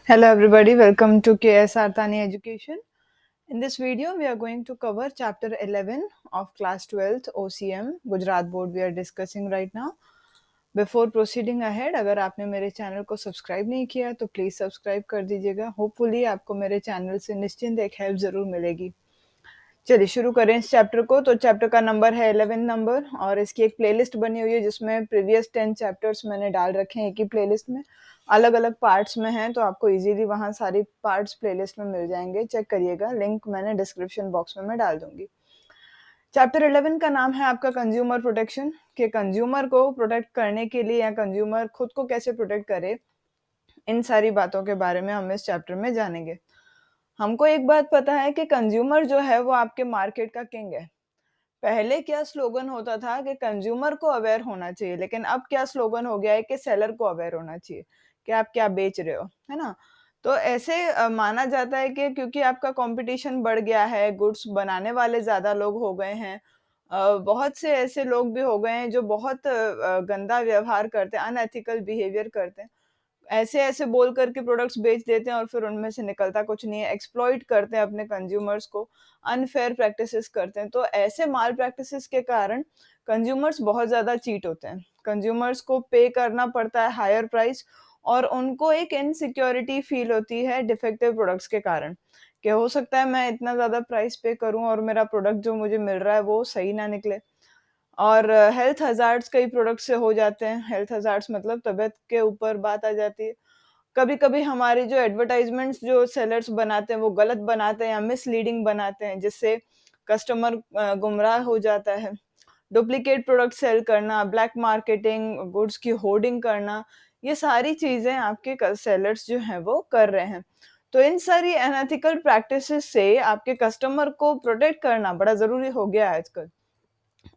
Hello everybody, welcome to KSR Tani Education. In this video, we are going to cover chapter 11 of class 12th OCM Gujarat board we are discussing right now. Before proceeding ahead, अगर आपने मेरे channel को subscribe नहीं किया तो please subscribe कर दीजिएगा. Hopefully आपको मेरे चैनल से निश्चिंत एक हेल्प ज़रूर मिलेगी. चलिए शुरू करें इस चैप्टर को. तो चैप्टर का नंबर है 11 नंबर और इसकी एक प्लेलिस्ट बनी हुई है जिसमें प्रीवियस 10 चैप्टर्स मैंने डाल रखे हैं एक ही प्लेलिस्ट में. अलग अलग पार्ट्स में हैं तो आपको इजीली वहाँ सारी पार्ट्स प्लेलिस्ट में मिल जाएंगे. चेक करिएगा, लिंक मैंने डिस्क्रिप्शन बॉक्स में मैं डाल दूंगी. चैप्टर 11 का नाम है आपका कंज्यूमर प्रोटेक्शन, के कंज्यूमर को प्रोटेक्ट करने के लिए या कंज्यूमर खुद को कैसे प्रोटेक्ट करे, इन सारी बातों के बारे में हम इस चैप्टर में जानेंगे. हमको एक बात पता है कि कंज्यूमर जो है वो आपके मार्केट का किंग है. पहले क्या स्लोगन होता था कि कंज्यूमर को अवेयर होना चाहिए, लेकिन अब क्या स्लोगन हो गया है कि सेलर को अवेयर होना चाहिए कि आप क्या बेच रहे हो, है ना? तो ऐसे माना जाता है कि क्योंकि आपका कंपटीशन बढ़ गया है, गुड्स बनाने वाले ज़्यादा लोग हो गए हैं, बहुत से ऐसे लोग भी हो गए हैं जो बहुत गंदा व्यवहार करते हैं, अनएथिकल बिहेवियर करते हैं. ऐसे-ऐसे बोल कर के प्रोडक्ट्स बेच देते हैं और फिर उनमें से निकलता कुछ नहीं है, एक्सप्लॉइट करते हैं अपने कंज्यूमर्स को, अनफेयर प्रैक्टिसेस करते हैं. तो ऐसे माल प्रैक्टिसेस के कारण कंज्यूमर्स बहुत ज़्यादा चीट होते हैं. कंज्यूमर्स को पे करना पड़ता है हायर प्राइस और उनको एक इनसिक्योरिटी फील होती है डिफेक्टिव प्रोडक्ट्स के कारण, कि हो सकता है मैं इतना ज़्यादा प्राइस पे करूँ और मेरा प्रोडक्ट जो मुझे मिल रहा है वो सही ना निकले. और हेल्थ हज़ार्ड्स कई प्रोडक्ट से हो जाते हैं. हेल्थ हज़ार्ड्स मतलब तबीयत के ऊपर बात आ जाती है. कभी-कभी हमारे जो एडवर्टाइज़मेंट्स जो सेलर्स बनाते हैं वो गलत बनाते हैं या मिसलीडिंग बनाते हैं जिससे कस्टमर गुमराह हो जाता है. डुप्लीकेट प्रोडक्ट सेल करना, ब्लैक मार्केटिंग, गुड्स की होर्डिंग करना, ये सारी चीज़ें आपके सेलर्स जो हैं वो कर रहे हैं. तो इन सारी अनएथिकल प्रैक्टिसेस से आपके कस्टमर को प्रोटेक्ट करना बड़ा ज़रूरी हो गया है आजकल.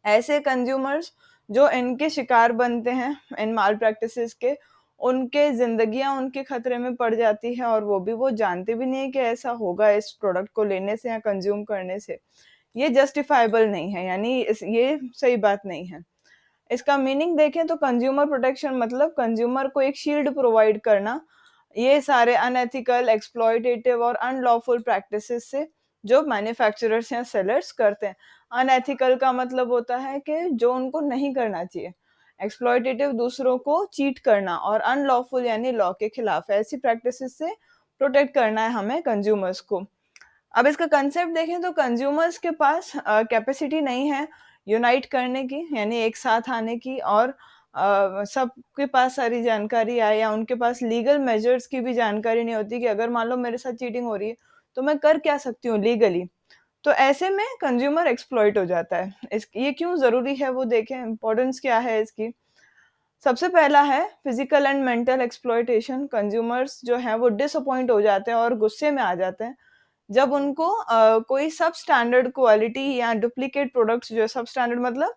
ऐसे कंज्यूमर्स जो इनके शिकार बनते हैं, इन माल प्रैक्टिसेस के, उनके ज़िंदगियाँ उनके खतरे में पड़ जाती है और वो जानते भी नहीं है कि ऐसा होगा इस प्रोडक्ट को लेने से या कंज़्यूम करने से. ये जस्टिफाएबल नहीं है, यानी ये सही बात नहीं है. इसका मीनिंग देखें तो कंज्यूमर प्रोटेक्शन मतलब कंज्यूमर को एक शील्ड प्रोवाइड करना, ये सारे अनएथिकल, एक्सप्लॉइटेटिव और अनलॉफुल प्रैक्टिसेस से जो मैन्युफैक्चरर्स या सेलर्स करते हैं. अनएथिकल का मतलब होता है कि जो उनको नहीं करना चाहिए. एक्सप्लॉइटेटिव दूसरों को चीट करना और अनलॉफुल यानी लॉ के खिलाफ है. ऐसी प्रैक्टिसेस से प्रोटेक्ट करना है हमें कंज्यूमर्स को. अब इसका कंसेप्ट देखें तो कंज्यूमर्स के पास कैपेसिटी नहीं है यूनाइट करने की, यानी एक साथ आने की, और सबके पास सारी जानकारी आए या उनके पास लीगल मेजर्स की भी जानकारी नहीं होती कि अगर मान लो मेरे साथ चीटिंग हो रही है तो मैं कर क्या सकती हूँ लीगली. तो ऐसे में कंज्यूमर एक्सप्लॉइट हो जाता है. ये क्यों ज़रूरी है वो देखें, इम्पोर्टेंस क्या है इसकी. सबसे पहला है physical and mental exploitation. Consumers जो हैं वो डिसअपॉइंट हो जाते हैं और गुस्से में आ जाते हैं जब उनको कोई सब स्टैंडर्ड क्वालिटी या डुप्लीकेट प्रोडक्ट्स, जो सब स्टैंडर्ड मतलब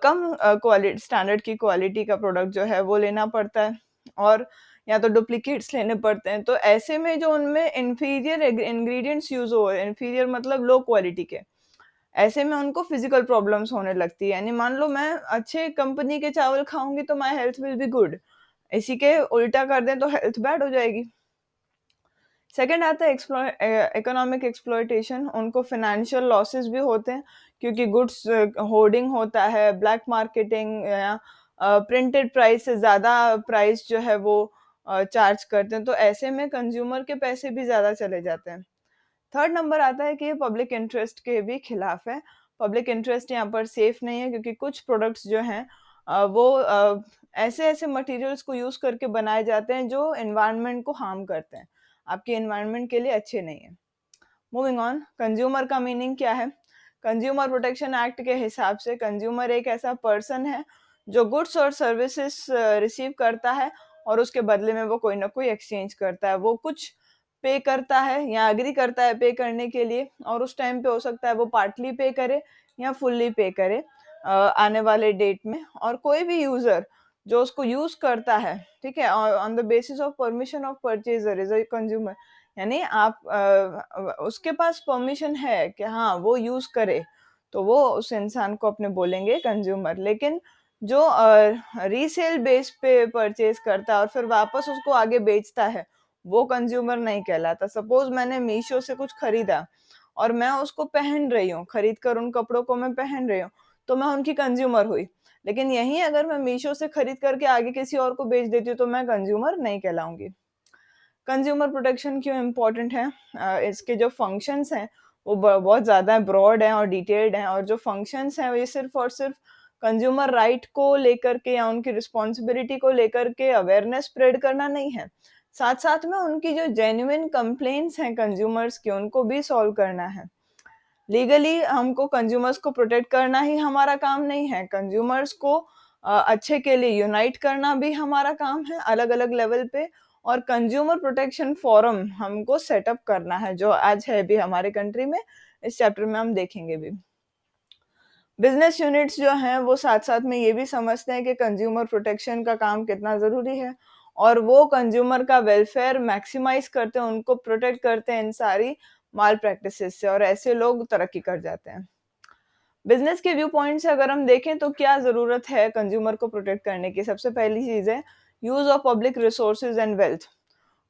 कम क्वालिटी स्टैंडर्ड की क्वालिटी का प्रोडक्ट जो है वो लेना पड़ता है और या तो डुप्लीकेट्स लेने पड़ते हैं. तो ऐसे में जो उनमें इंफीरियर इंग्रेडिएंट्स यूज़ हो, इंफीरियर मतलब लो क्वालिटी के, ऐसे में उनको फिजिकल प्रॉब्लम्स होने लगती है. यानी मान लो मैं अच्छे कंपनी के चावल खाऊँगी तो my health will be good. इसी के उल्टा कर दें तो हेल्थ बैड हो जाएगी. सेकंड आता है इकोनॉमिक एक्सप्लॉइटेशन. उनको फाइनेंशियल लॉसेस भी होते हैं क्योंकि गुड्स होर्डिंग होता है, ब्लैक मार्केटिंग या प्रिंटेड प्राइस से ज़्यादा प्राइस जो है वो चार्ज करते हैं. तो ऐसे में कंज्यूमर के पैसे भी ज़्यादा चले जाते हैं. थर्ड नंबर आता है कि ये पब्लिक इंटरेस्ट के भी खिलाफ है. पब्लिक इंटरेस्ट यहाँ पर सेफ नहीं है क्योंकि कुछ प्रोडक्ट्स जो हैं वो ऐसे-ऐसे मटेरियल्स को यूज़ करके बनाए जाते हैं जो एनवायरनमेंट को हार्म करते हैं. आपके एनवायरनमेंट के लिए अच्छे नहीं है. मूविंग ऑन, कंज्यूमर का मीनिंग क्या है? कंज्यूमर प्रोटेक्शन एक्ट के हिसाब से कंज्यूमर एक ऐसा पर्सन है जो गुड्स और सर्विसेज रिसीव करता है और उसके बदले में वो कोई ना कोई एक्सचेंज करता है. वो कुछ पे करता है या एग्री करता है पे करने के लिए और उस टाइम पे हो सकता है वो पार्टली पे करे या फुल्ली पे करे आने वाले डेट में. और कोई भी यूज़र जो उसको यूज़ करता है, ठीक है? On the basis of permission of purchaser is a consumer. यानी आप उसके पास परमिशन है कि हाँ, वो यूज़ करे, तो वो उस इंसान को अपने बोलेंगे कंज़्यूमर. लेकिन जो रीसेल बेस पे परचेज़ करता है और फिर वापस उसको आगे बेचता है, वो कंज्यूमर नहीं कहलाता। सपोज मैंने मीशो से कुछ खरीदा और मैं उसको पहन रही हूँ, खरीद कर उन कपड़ों को मैं पहन रही हूँ, तो मैं उनकी कंज्यूमर हुई। लेकिन यही अगर मैं मीशो से खरीद करके आगे किसी और को बेच देती हूँ तो मैं कंज्यूमर नहीं कहलाऊंगी। कंज्यूमर प्रोटेक्शन क्यों इम्पोर्टेंट है? इसके जो फंक्शंस हैं वो बहुत ज़्यादा ब्रॉड हैं और डिटेल्ड हैं, और जो फंक्शंस हैं ये सिर्फ और सिर्फ कंज्यूमर राइट को लेकर के या उनकी रिस्पॉन्सिबिलिटी को लेकर के अवेयरनेस स्प्रेड करना नहीं है, साथ साथ में उनकी जो जेन्युइन कंप्लेंट्स हैं कंज्यूमर्स की उनको भी सॉल्व करना है। लीगली हमको कंज्यूमर्स को प्रोटेक्ट करना ही हमारा काम नहीं है, कंज्यूमर्स को अच्छे के लिए यूनाइट करना भी हमारा काम है अलग अलग लेवल पे। और कंज्यूमर प्रोटेक्शन फोरम हमको सेटअप करना है जो आज है भी हमारे कंट्री में, इस चैप्टर में हम देखेंगे भी। बिजनेस यूनिट्स जो हैं वो साथ साथ में ये भी समझते हैं कि कंज्यूमर प्रोटेक्शन का काम कितना ज़रूरी है, और वो कंज्यूमर का वेलफेयर मैक्सिमाइज करते हैं, उनको प्रोटेक्ट करते हैं इन सारी माल प्रैक्टिसेस से, और ऐसे लोग तरक्की कर जाते हैं। बिजनेस के व्यू पॉइंट से अगर हम देखें तो क्या ज़रूरत है कंज्यूमर को प्रोटेक्ट करने की? सबसे पहली चीज़ है use of public resources and wealth.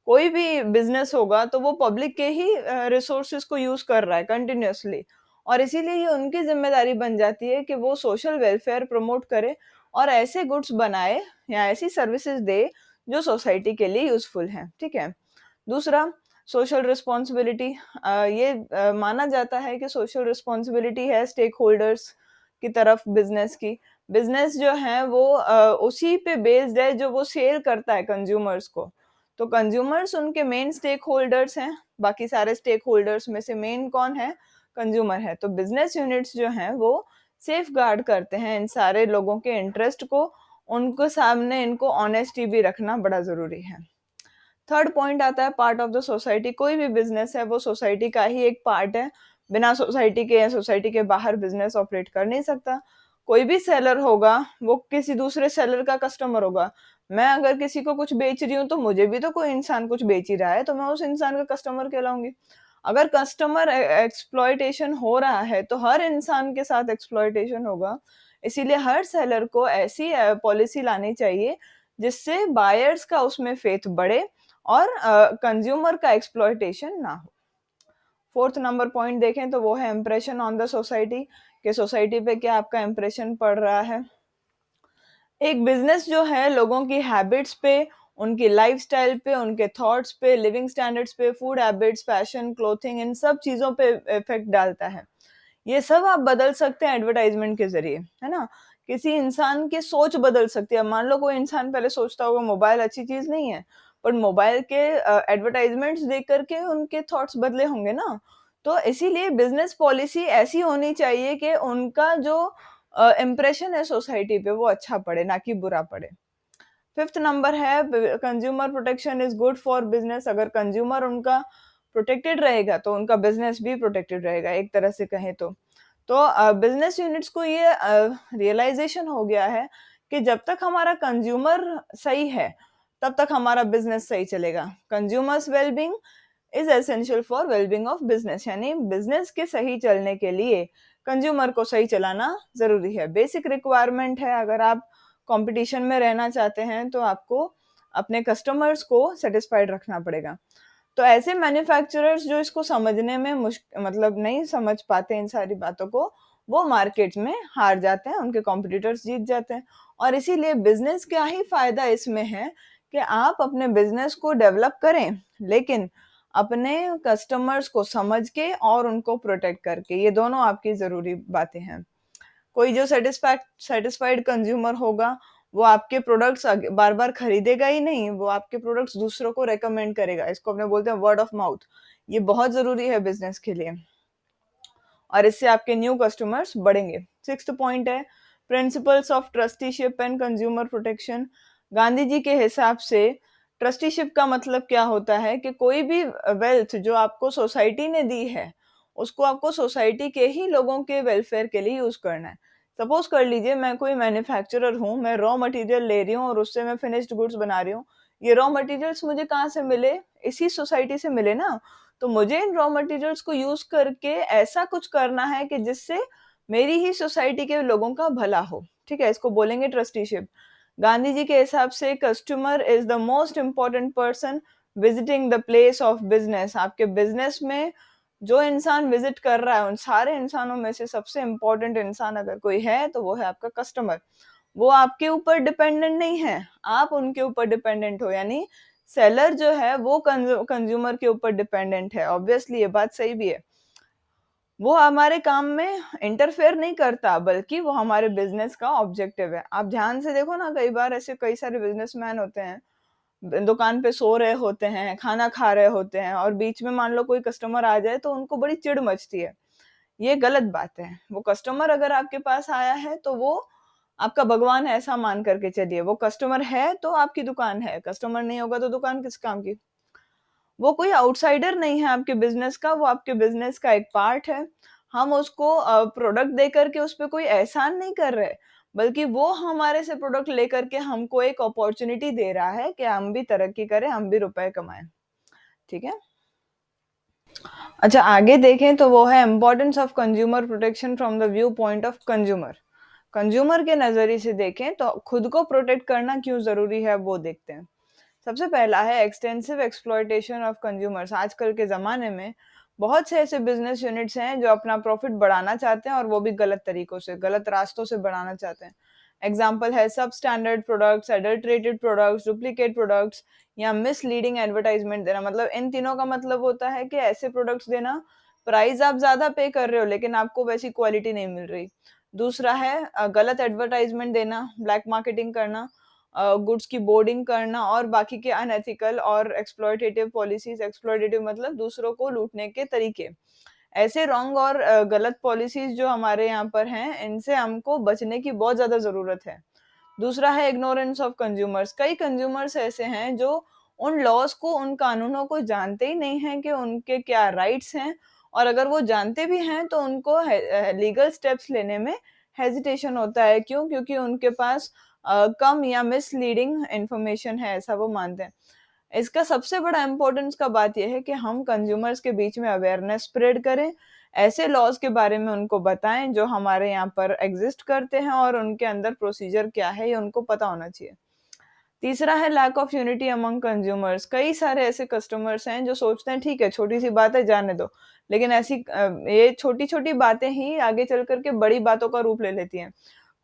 कोई भी बिजनेस होगा तो वो पब्लिक के ही रिसोर्सेज को यूज कर रहा है कंटिन्यूअसली, और इसीलिए ये उनकी जिम्मेदारी बन जाती है कि वो सोशल वेलफेयर प्रमोट करे और ऐसे गुड्स बनाए या ऐसी सर्विसेज दे जो सोसाइटी के लिए यूजफुल हैं। ठीक है। दूसरा, सोशल रिस्पॉन्सिबिलिटी। ये माना जाता है कि सोशल रिस्पॉन्सिबिलिटी है स्टेक होल्डर्स की तरफ बिजनेस की। बिजनेस जो है वो उसी पे बेस्ड है जो वो सेल करता है कंज्यूमर्स को। तो कंज्यूमर्स उनके मेन स्टेक होल्डर्स हैं, बाकी सारे स्टेक होल्डर्स में से मेन कौन है? कंज्यूमर है। तो बिजनेस यूनिट्स जो हैं वो सेफ गार्ड करते हैं इन सारे लोगों के इंटरेस्ट को, उनको सामने इनको ऑनेस्टी भी रखना बड़ा जरूरी है। थर्ड पॉइंट आता है पार्ट ऑफ द सोसाइटी। कोई भी बिजनेस है वो सोसाइटी का ही एक पार्ट है, बिना सोसाइटी के या सोसाइटी के बाहर बिजनेस ऑपरेट कर नहीं सकता। कोई भी सेलर होगा वो किसी दूसरे सेलर का कस्टमर होगा। मैं अगर किसी को कुछ बेच रही हूँ तो मुझे भी तो कोई इंसान कुछ बेच ही रहा है, तो मैं उस इंसान का कस्टमर कहलाऊंगी। अगर कस्टमर एक्सप्लॉयटेशन हो रहा है तो हर इंसान के साथ एक्सप्लॉयटेशन होगा। इसीलिए हर सेलर को ऐसी पॉलिसी लानी चाहिए जिससे बायर्स का उसमें फेथ बढ़े और कंज्यूमर का एक्सप्लॉयटेशन ना हो। फोर्थ नंबर पॉइंट देखें तो वो है इम्प्रेशन ऑन द सोसाइटी, कि सोसाइटी पे क्या आपका इम्प्रेशन पड़ रहा है। एक बिजनेस जो है लोगों की हैबिट्स पे, उनकी लाइफस्टाइल पे, उनके थॉट्स पे, लिविंग स्टैंडर्ड्स पे, फूड हैबिट्स, फैशन, क्लोथिंग, इन सब चीजों पे इफेक्ट डालता है। ये सब आप बदल सकते हैं एडवर्टाइजमेंट के जरिए, है ना। किसी इंसान की सोच बदल सकती है। मान लो कोई इंसान पहले सोचता होगा मोबाइल अच्छी चीज नहीं है, पर मोबाइल के एडवर्टाइजमेंट्स देख करके उनके थॉट्स बदले होंगे ना। तो इसीलिए बिजनेस पॉलिसी ऐसी होनी चाहिए कि उनका जो इम्प्रेशन है सोसाइटी पे वो अच्छा पड़े, ना कि बुरा पड़े। फिफ्थ नंबर है consumer protection is good for business. अगर कंज्यूमर उनका प्रोटेक्टेड रहेगा तो उनका बिजनेस भी प्रोटेक्टेड रहेगा, एक तरह से कहें तो। बिजनेस यूनिट्स को ये रियलाइजेशन हो गया है कि जब तक हमारा कंज्यूमर सही है तब तक हमारा बिजनेस सही चलेगा। Consumers wellbeing is essential for wellbeing of business, यानी बिजनेस के सही चलने के लिए कंज्यूमर को सही चलाना जरूरी है। बेसिक रिक्वायरमेंट है, अगर आप कंपटीशन में रहना चाहते हैं तो आपको अपने कस्टमर्स को सेटिस्फाइड रखना पड़ेगा। तो ऐसे मैन्युफैक्चरर्स जो इसको समझने में मतलब नहीं समझ पाते इन सारी बातों को, वो मार्केट में हार जाते हैं, उनके कॉम्पिटिटर्स जीत जाते हैं। और इसीलिए बिजनेस का ही फायदा इसमें है कि आप अपने बिजनेस को डेवलप करें, लेकिन अपने कस्टमर्स को समझ के और उनको प्रोटेक्ट करके। ये दोनों आपकी जरूरी बातें हैं। कोई जो सेटिस्फाइड कंज्यूमर होगा वो आपके प्रोडक्ट्स बार बार खरीदेगा ही नहीं, वो आपके प्रोडक्ट्स दूसरों को रेकमेंड करेगा। इसको अपने बोलते हैं वर्ड ऑफ माउथ। ये बहुत जरूरी है बिजनेस के लिए, और इससे आपके न्यू कस्टमर्स बढ़ेंगे। सिक्स्थ पॉइंट है principles of trusteeship and consumer protection. Gandhi ji के हिसाब से ट्रस्टीशिप का मतलब क्या होता है कि कोई भी वेल्थ जो आपको सोसाइटी ने दी है उसको आपको सोसाइटी के ही लोगों के वेलफेयर के लिए यूज करना है। सपोज कर लीजिए मैं कोई मैन्युफैक्चरर हूँ, मैं रॉ मटेरियल ले रही हूँ और उससे मैं फिनिश्ड गुड्स बना रही हूँ। ये रॉ मटेरियल्स मुझे कहाँ से मिले? इसी सोसाइटी से मिले ना। तो मुझे इन रॉ मटेरियल्स को यूज करके ऐसा कुछ करना है कि जिससे मेरी ही सोसाइटी के लोगों का भला हो। ठीक है, इसको बोलेंगे ट्रस्टीशिप। गांधी जी के हिसाब से customer is the most important person visiting the place of business, आपके बिजनेस में जो इंसान विजिट कर रहा है उन सारे इंसानों में से सबसे इंपॉर्टेंट इंसान अगर कोई है तो वो है आपका कस्टमर। वो आपके ऊपर डिपेंडेंट नहीं है, आप उनके ऊपर डिपेंडेंट हो, यानी सेलर जो है वो कंज्यूमर के ऊपर डिपेंडेंट है। ऑब्वियसली ये बात सही भी है, वो हमारे काम में इंटरफेयर नहीं करता बल्कि वो हमारे बिजनेस का ऑब्जेक्टिव है। आप ध्यान से देखो ना, कई बार ऐसे कई सारे बिजनेसमैन होते हैं, दुकान पे सो रहे होते हैं, खाना खा रहे होते हैं और बीच में मान लो कोई कस्टमर आ जाए तो उनको बड़ी चिढ़ मचती है। ये गलत बात है। वो कस्टमर अगर आपके पास आया है तो वो आपका भगवान है, ऐसा मान करके चलिए। वो कस्टमर है तो आपकी दुकान है, कस्टमर नहीं होगा तो दुकान किस काम की। वो कोई आउटसाइडर नहीं है आपके बिजनेस का, वो आपके बिजनेस का एक पार्ट है। हम उसको प्रोडक्ट दे करके उस पे कोई एहसान नहीं कर रहे, बल्कि वो हमारे से प्रोडक्ट लेकर के हमको एक अपॉर्चुनिटी दे रहा है कि हम भी तरक्की करें, हम भी रुपए कमाएं। ठीक है। अच्छा, आगे देखें तो वो है importance of consumer protection from the view point of consumer. Consumer के नजरिए से देखें तो खुद को प्रोटेक्ट करना क्यों जरूरी है वो देखते हैं। सबसे पहला है एक्सटेंसिव एक्सप्लॉयटेशन ऑफ कंज्यूमर्स। आजकल के ज़माने में बहुत से ऐसे बिजनेस यूनिट्स हैं जो अपना प्रॉफिट बढ़ाना चाहते हैं और वो भी गलत तरीकों से, गलत रास्तों से बढ़ाना चाहते हैं। एग्जाम्पल है सब standard products, adulterated products, duplicate products या मिसलीडिंग एडवर्टाइजमेंट देना। मतलब इन तीनों का मतलब होता है कि ऐसे प्रोडक्ट्स देना, प्राइस आप ज्यादा पे कर रहे हो लेकिन आपको वैसी क्वालिटी नहीं मिल रही। दूसरा है गलत एडवर्टाइजमेंट देना, ब्लैक मार्केटिंग करना, गुड्स की बोर्डिंग करना और बाकी के अनएथिकल और एक्सप्लॉयटेटिव पॉलिसीज। एक्सप्लॉयटेटिव मतलब दूसरों को लूटने के तरीके। ऐसे रॉन्ग और गलत पॉलिसीज जो हमारे यहाँ पर हैं, इनसे हमको बचने की बहुत ज्यादा जरूरत है। दूसरा है इग्नोरेंस ऑफ कंज्यूमर्स। कई कंज्यूमर्स ऐसे हैं जो उन लॉज को, उन कानूनों को जानते ही नहीं हैं कि उनके क्या राइट्स हैं, और अगर वो जानते भी हैं तो उनको लीगल स्टेप्स लेने में हेजिटेशन होता है। क्यों? क्योंकि उनके पास कम या मिसलीडिंग इंफॉर्मेशन है, ऐसा वो मानते हैं। इसका सबसे बड़ा इम्पोर्टेंस का बात यह है कि हम कंज्यूमर्स के बीच में अवेयरनेस स्प्रेड करें, ऐसे लॉज के बारे में उनको बताएं जो हमारे यहाँ पर एग्जिस्ट करते हैं और उनके अंदर प्रोसीजर क्या है ये उनको पता होना चाहिए। तीसरा है lack of unity among consumers. कई सारे ऐसे कस्टमर्स हैं जो सोचते हैं ठीक है छोटी सी बात है जाने दो, लेकिन ऐसी ये छोटी छोटी बातें ही आगे चल करके बड़ी बातों का रूप ले लेती हैं।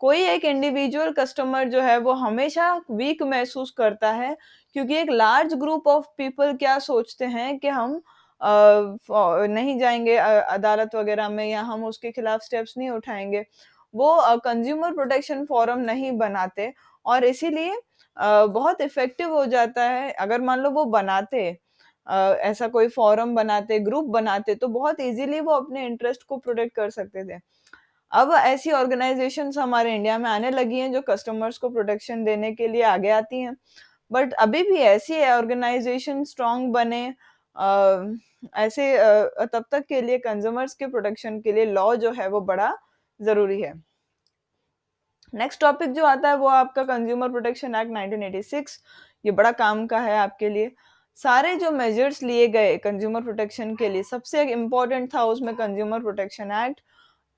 कोई एक इंडिविजुअल कस्टमर जो है वो हमेशा वीक महसूस करता है, क्योंकि एक लार्ज ग्रुप ऑफ पीपल क्या सोचते हैं कि हम नहीं जाएंगे अदालत वगैरह में, या हम उसके खिलाफ स्टेप्स नहीं उठाएंगे। वो कंज्यूमर प्रोटेक्शन फोरम नहीं बनाते, और इसीलिए बहुत इफेक्टिव हो जाता है। अगर मान लो वो बनाते, ऐसा कोई फोरम बनाते, ग्रुप बनाते, तो बहुत इजीली वो अपने इंटरेस्ट को प्रोटेक्ट कर सकते थे। अब ऐसी ऑर्गेनाइजेशंस हमारे इंडिया में आने लगी हैं जो कस्टमर्स को प्रोटेक्शन देने के लिए आगे आती हैं। बट अभी भी ऐसी ऑर्गेनाइजेशन स्ट्रांग बने, ऐसे तब तक के लिए कंज्यूमर्स के प्रोटेक्शन के लिए लॉ जो है वो बड़ा जरूरी है। नेक्स्ट टॉपिक जो आता है वो आपका कंज्यूमर प्रोटेक्शन एक्ट 1986। ये बड़ा काम का है आपके लिए। सारे जो मेजर्स लिए गए कंज्यूमर प्रोटेक्शन के लिए, सबसे इम्पोर्टेंट था उसमें consumer protection act.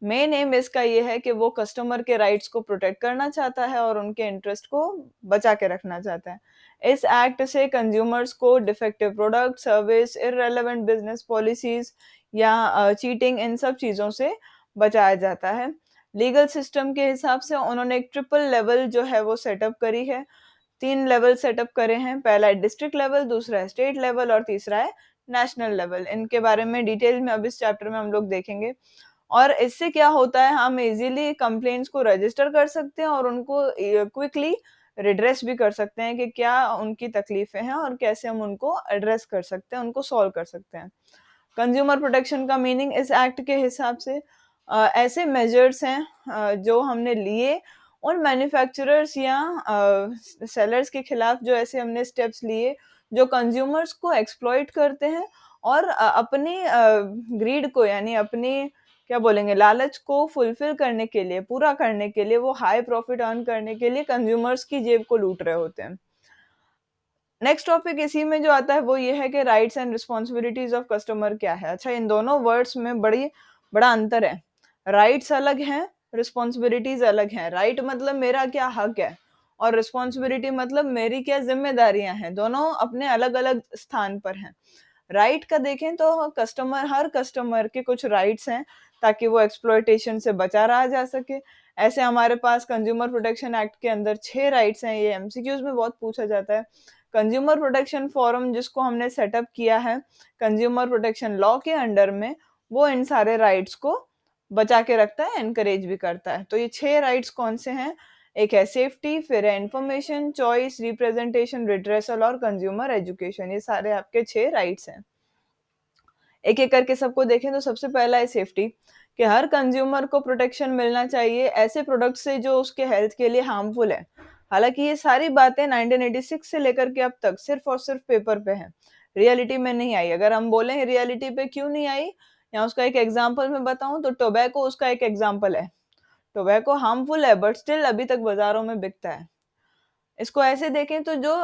Main M इसका ये है कि वो कस्टमर के राइट्स को प्रोटेक्ट करना चाहता है और उनके इंटरेस्ट को बचा के रखना चाहता है। इस एक्ट से कंज्यूमर्स को defective product, service, irrelevant business policies या चीटिंग, इन सब चीज़ों से बचाया जाता है। लीगल सिस्टम के हिसाब से उन्होंने एक ट्रिपल लेवल जो है वो सेटअप करी है। 3 लेवल सेटअप करे हैं। पहला है डिस्ट्रिक्ट लेवल, दूसरा है स्टेट लेवल और तीसरा है नेशनल लेवल। इनके बारे में डिटेल में अब इस चैप्टर में हम लोग देखेंगे। और इससे क्या होता है, हम इजीली कंप्लेंट्स को रजिस्टर कर सकते हैं और उनको क्विकली रिड्रेस भी कर सकते हैं कि क्या उनकी तकलीफें हैं और कैसे हम उनको एड्रेस कर सकते हैं, उनको सॉल्व कर सकते हैं। कंज्यूमर प्रोटेक्शन का मीनिंग इस एक्ट के हिसाब से ऐसे मेजर्स हैं जो हमने लिए उन मैन्युफैक्चरर्स या सेलर्स के खिलाफ, जो ऐसे हमने स्टेप्स लिए जो कंज्यूमर्स को एक्सप्लॉइट करते हैं और अपनी ग्रीड को, यानी अपनी क्या बोलेंगे, लालच को फुलफिल करने के लिए, पूरा करने के लिए, वो हाई प्रॉफिट अर्न करने के लिए कंज्यूमर्स की जेब को लूट रहे होते हैं। नेक्स्ट टॉपिक इसी में जो आता है वो ये है कि rights and responsibilities of customer क्या है। अच्छा, इन दोनों वर्ड्स में बड़ा अंतर है। राइट्स अलग हैं, रिस्पॉन्सिबिलिटीज अलग हैं। राइट मतलब मेरा क्या हक है, और रिस्पॉन्सिबिलिटी मतलब मेरी क्या जिम्मेदारियां हैं, दोनों अपने अलग अलग स्थान पर हैं। राइट का देखें तो हर कस्टमर के कुछ राइट्स हैं ताकि वो एक्सप्लॉयटेशन से बचा रहा जा सके। ऐसे हमारे पास कंज्यूमर प्रोटेक्शन एक्ट के अंदर 6 राइट्स हैं, ये एमसीक्यूज में बहुत पूछा जाता है। कंज्यूमर प्रोटेक्शन फोरम जिसको हमने सेटअप किया है कंज्यूमर प्रोटेक्शन लॉ के अंडर में, वो इन सारे राइट्स को बचा के रखता है, एनकरेज भी करता है। तो ये 6 राइट्स कौन से हैं? एक है सेफ्टी, फिर है इंफॉर्मेशन, चॉइस, रिप्रेजेंटेशन, रिड्रेसल और कंज्यूमर एजुकेशन। ये सारे आपके 6 राइट्स हैं। एक एक करके सबको देखें तो सबसे पहला है सेफ्टी, कि हर कंज्यूमर को प्रोटेक्शन मिलना चाहिए ऐसे प्रोडक्ट से जो उसके हेल्थ के लिए हार्मफुल है। हालांकि ये सारी बातें 1986 से लेकर के अब तक सिर्फ और सिर्फ पेपर पे हैं, रियलिटी में नहीं आई। अगर हम बोलें रियलिटी पे क्यों नहीं आई, या उसका एक एग्जांपल मैं बताऊं तो टोबैको उसका एक एग्जांपल है। टोबैको हार्मफुल है बट स्टिल अभी तक बाजारों में बिकता है। इसको ऐसे देखें तो जो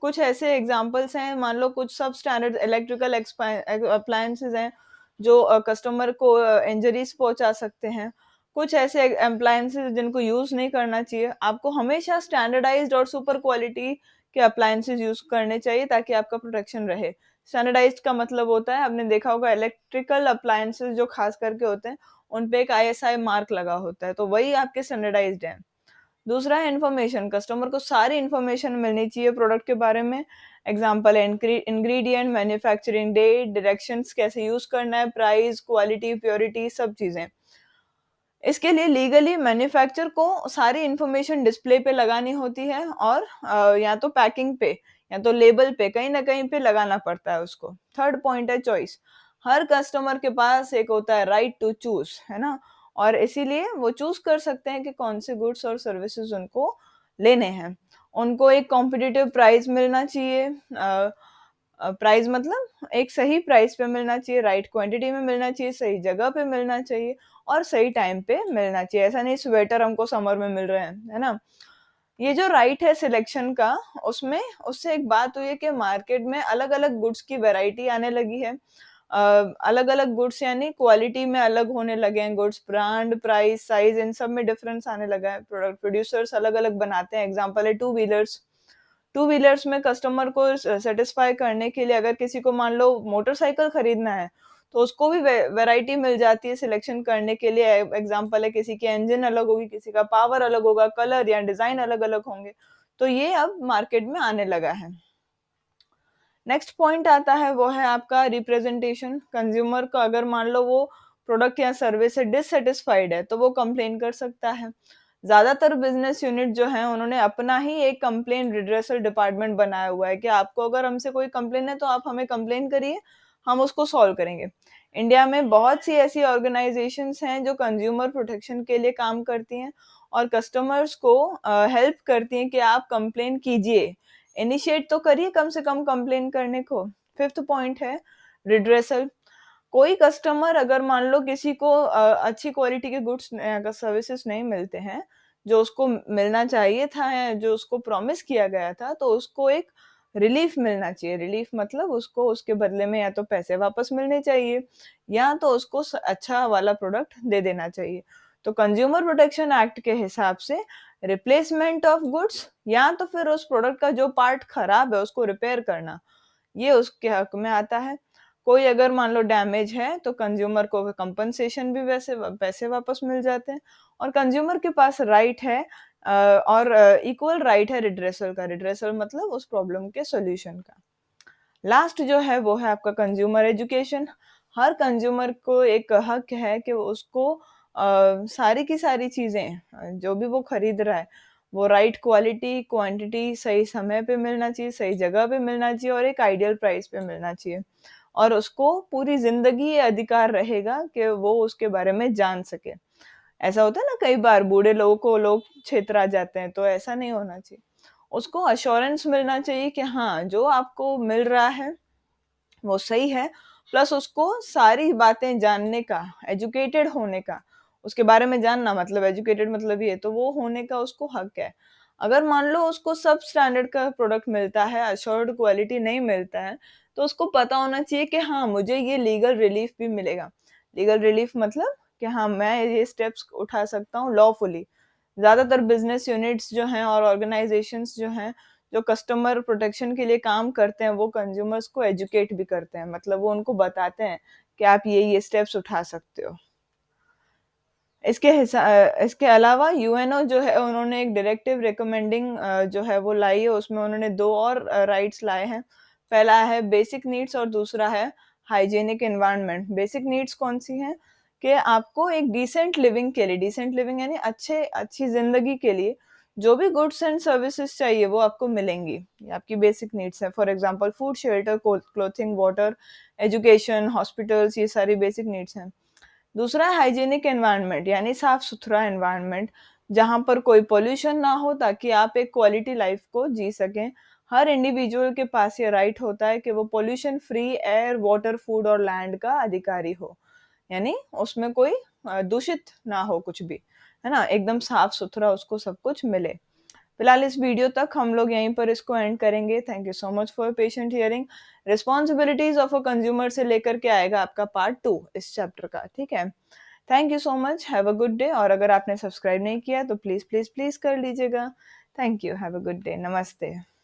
कुछ ऐसे एग्जांपल्स हैं, मान लो कुछ सब स्टैंडर्ड इलेक्ट्रिकल अप्लायंसेस हैं जो कस्टमर को इंजरीज पहुंचा सकते हैं। कुछ ऐसे अप्लायंसेस जिनको यूज नहीं करना चाहिए। आपको हमेशा स्टैंडर्डाइज्ड और सुपर क्वालिटी के अप्लायंसेस यूज करने चाहिए ताकि आपका प्रोटेक्शन रहे। स्टैंडर्डाइज्ड का मतलब होता है, आपने देखा होगा इलेक्ट्रिकल अप्लायंसेस जो खास करके होते हैं उन पे एक आईएसआई मार्क लगा होता है, तो वही आपके स्टैंडर्डाइज्ड हैं। दूसरा है इन्फॉर्मेशन, कस्टमर को सारी इन्फॉर्मेशन मिलनी चाहिए प्रोडक्ट के बारे में। एग्जांपल है इंग्रेडिएंट, मैन्युफैक्चरिंग डेट, डायरेक्शंस, कैसे यूज करना है, प्राइस, क्वालिटी, प्योरिटी, सब चीजें। इसके लिए लीगली मैन्युफैक्चर को सारी इन्फॉर्मेशन डिस्प्ले पे लगानी होती है, और या तो पैकिंग पे या तो लेबल पे कहीं ना कहीं पे लगाना पड़ता है उसको। थर्ड पॉइंट है चॉइस। हर कस्टमर के पास एक होता है राइट टू चूज, है ना, और इसीलिए वो चूज कर सकते हैं कि कौन से गुड्स और सर्विसेज उनको लेने हैं। उनको एक कॉम्पिटिटिव प्राइस मिलना चाहिए। प्राइस मतलब एक सही प्राइस पे मिलना चाहिए, राइट क्वांटिटी में मिलना चाहिए, सही जगह पे मिलना चाहिए और सही टाइम पे मिलना चाहिए। ऐसा नहीं स्वेटर हमको समर में मिल रहे हैं, है ना। ये जो राइट है सिलेक्शन का, उसमें उससे एक बात हुई है कि मार्केट में अलग अलग गुड्स की वैरायटी आने लगी है। अलग अलग गुड्स यानी क्वालिटी में अलग होने लगे हैं गुड्स, ब्रांड, प्राइस, साइज, इन सब में डिफरेंस आने लगा है। प्रोडक्ट प्रोड्यूसर्स अलग अलग बनाते हैं। एग्जांपल है टू व्हीलर्स। टू व्हीलर्स में कस्टमर को सेटिस्फाई करने के लिए अगर किसी को मान लो मोटरसाइकिल खरीदना है तो उसको भी वैरायटी मिल जाती है सिलेक्शन करने के लिए। एग्जांपल है किसी की इंजन अलग होगी, किसी का पावर अलग होगा, कलर या डिजाइन अलग अलग होंगे। तो ये अब मार्केट में आने लगा है। नेक्स्ट पॉइंट आता है वो है आपका रिप्रेजेंटेशन। कंज्यूमर को अगर मान लो वो प्रोडक्ट या सर्विस से डिससेटिस्फाइड है तो वो कंप्लेन कर सकता है। ज्यादातर बिजनेस यूनिट जो है उन्होंने अपना ही एक कंप्लेन रिड्रेसल डिपार्टमेंट बनाया हुआ है कि आपको अगर हमसे कोई कंप्लेन है तो आप हमें कंप्लेन करिए, हम उसको सॉल्व करेंगे। इंडिया में बहुत सी ऐसी ऑर्गेनाइजेशंस हैं जो कंज्यूमर प्रोटेक्शन के लिए काम करती हैं और कस्टमर्स को हेल्प करती हैं कि आप कंप्लेन कीजिए, इनिशिएट तो करिए कम से कम कंप्लेन करने को। फिफ्थ पॉइंट है रिड्रेसल। कोई कस्टमर अगर मान लो किसी को अच्छी क्वालिटी के गुड्स या सर्विसेज नहीं मिलते हैं जो उसको मिलना चाहिए था या जो उसको प्रॉमिस किया गया था, तो उसको एक रिलीफ मिलना चाहिए। रिलीफ मतलब उसको उसके बदले में या तो पैसे वापस मिलने चाहिए या तो उसको अच्छा वाला प्रोडक्ट दे देना चाहिए। तो कंज्यूमर प्रोटेक्शन एक्ट के हिसाब से रिप्लेसमेंट ऑफ गुड्स या तो फिर उस प्रोडक्ट का जो पार्ट खराब है उसको रिपेयर करना, ये उसके हक में आता है। कोई अगर मान लो डैमेज है तो कंज्यूमर को कंपनसेशन भी वैसे पैसे वापस मिल जाते हैं। और कंज्यूमर के पास राइट है और इक्वल राइट है रिड्रेसल का। रिड्रेसल मतलब उस प्रॉब्लम के सॉल्यूशन का। लास्ट जो है वो है आपका कंज्यूमर एजुकेशन। हर कंज्यूमर को एक हक है कि वो उसको सारी की सारी चीजें जो भी वो खरीद रहा है वो राइट क्वालिटी, क्वांटिटी, सही समय पे मिलना चाहिए, सही जगह पे मिलना चाहिए और एक आइडियल प्राइस पे मिलना चाहिए। और उसको पूरी जिंदगी ये अधिकार रहेगा कि वो उसके बारे में जान सके। ऐसा होता है ना कई बार बूढ़े लोगों को लोग छेतरा जाते हैं, तो ऐसा नहीं होना चाहिए। उसको अश्योरेंस मिलना चाहिए कि हाँ जो आपको मिल रहा है वो सही है, प्लस उसको सारी बातें जानने का, एजुकेटेड होने का, उसके बारे में जानना मतलब एजुकेटेड मतलब ये तो वो होने का उसको हक है। अगर मान लो उसको सब स्टैंडर्ड का प्रोडक्ट मिलता है, अश्योर्ड क्वालिटी नहीं मिलता है, तो उसको पता होना चाहिए कि हाँ मुझे ये लीगल रिलीफ भी मिलेगा। लीगल रिलीफ मतलब कि हाँ मैं ये स्टेप्स उठा सकता हूँ लॉफुली। ज़्यादातर बिजनेस यूनिट्स जो हैं और ऑर्गेनाइजेशंस जो हैं, जो कस्टमर प्रोटेक्शन के लिए काम करते हैं, वो कंज्यूमर्स को एजुकेट भी करते हैं, मतलब वो उनको बताते हैं कि आप ये स्टेप्स उठा सकते हो। इसके अलावा यूएनओ जो है उन्होंने एक डायरेक्टिव रिकमेंडिंग जो है वो लाई है, उसमें उन्होंने 2 और राइट्स लाए हैं। पहला है बेसिक नीड्स और दूसरा है हाइजीनिक एनवायरनमेंट। बेसिक नीड्स कौन-सी हैं? कि आपको एक डिसेंट लिविंग यानी अच्छी ज़िंदगी के लिए जो भी गुड्स एंड सर्विसेज़ चाहिए वो आपको मिलेंगी। ये आपकी बेसिक नीड्स हैं। For example food, shelter, clothing, water, education, hospitals, ये सारी बेसिक नीड्स हैं। दूसरा है हाइजीनिक एनवायरनमेंट यानी साफ-सुथरा एनवायरनमेंट, जहाँ पर कोई पॉल्यूशन ना हो ताकि आप एक क्वालिटी लाइफ को जी सकें। हर इंडिविजुअल के पास ये राइट होता है कि वो pollution free air, water, food और लैंड का अधिकारी हो। यानी उसमें कोई दूषित ना हो कुछ भी, है ना? एकदम साफ-सुथरा उसको सब कुछ मिले। फिलहाल इस वीडियो तक हम लोग यहीं पर इसको एंड करेंगे। Thank you so much for patient hearing. Responsibilities of a consumer से लेकर के आएगा आपका पार्ट 2 इस चैप्टर का, ठीक है? Thank you so much, have a good day और अगर आपने सब्सक्राइब नहीं किया तो प्लीज़, प्लीज़, प्लीज़ कर लीजिएगा। Thank you, have a good day, नमस्ते।